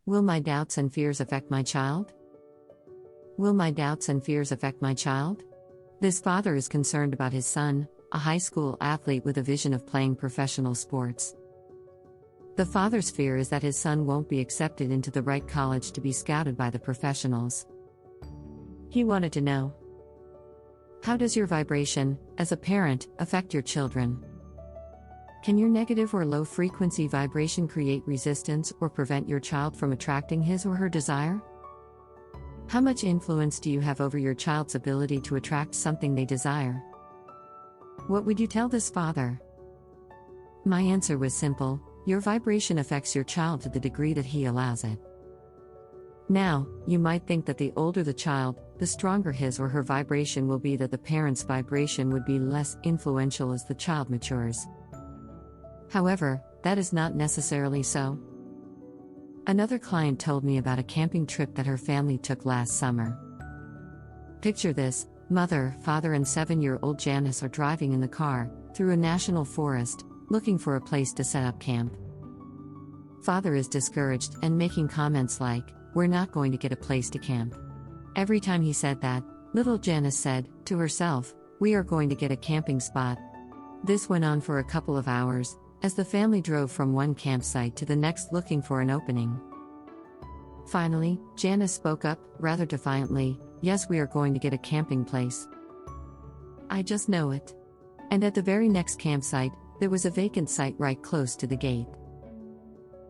Will my doubts and fears affect my child? Will my doubts and fears affect my child? This father is concerned about his son, a high school athlete with a vision of playing professional sports. The father's fear is that his son won't be accepted into the right college to be scouted by the professionals. He wanted to know: how does your vibration, as a parent, affect your children? Can your negative or low frequency vibration create resistance or prevent your child from attracting his or her desire? How much influence do you have over your child's ability to attract something they desire? What would you tell this father? My answer was simple: your vibration affects your child to the degree that he allows it. Now, you might think that the older the child, the stronger his or her vibration will be, that the parent's vibration would be less influential as the child matures. However, that is not necessarily so. Another client told me about a camping trip that her family took last summer. Picture this: mother, father, and 7-year-old Janice are driving in the car through a national forest, looking for a place to set up camp. Father is discouraged and making comments like, "We're not going to get a place to camp." Every time he said that, little Janice said to herself, "We are going to get a camping spot." This went on for a couple of hours, as the family drove from one campsite to the next looking for an opening. Finally, Janice spoke up, rather defiantly, "Yes, we are going to get a camping place. I just know it." And at the very next campsite, there was a vacant site right close to the gate.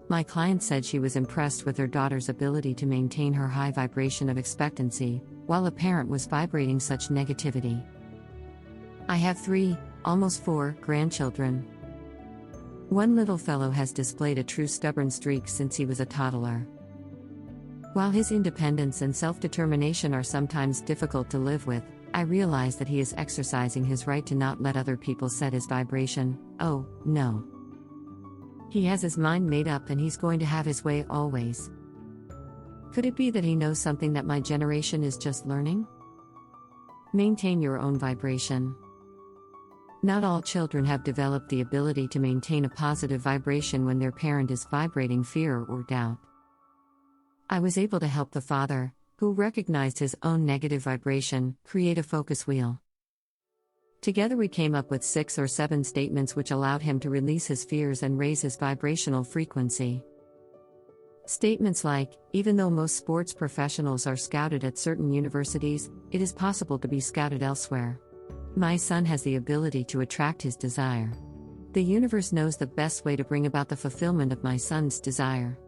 My client said she was impressed with her daughter's ability to maintain her high vibration of expectancy, while a parent was vibrating such negativity. I have 3, almost 4, grandchildren. One little fellow has displayed a true stubborn streak since he was a toddler. While his independence and self-determination are sometimes difficult to live with, I realize that he is exercising his right to not let other people set his vibration. Oh, no. He has his mind made up and he's going to have his way always. Could it be that he knows something that my generation is just learning? Maintain your own vibration. Not all children have developed the ability to maintain a positive vibration when their parent is vibrating fear or doubt. I was able to help the father, who recognized his own negative vibration, create a focus wheel. Together we came up with 6 or 7 statements which allowed him to release his fears and raise his vibrational frequency. Statements like, "Even though most sports professionals are scouted at certain universities, it is possible to be scouted elsewhere. My son has the ability to attract his desire. The universe knows the best way to bring about the fulfillment of my son's desire."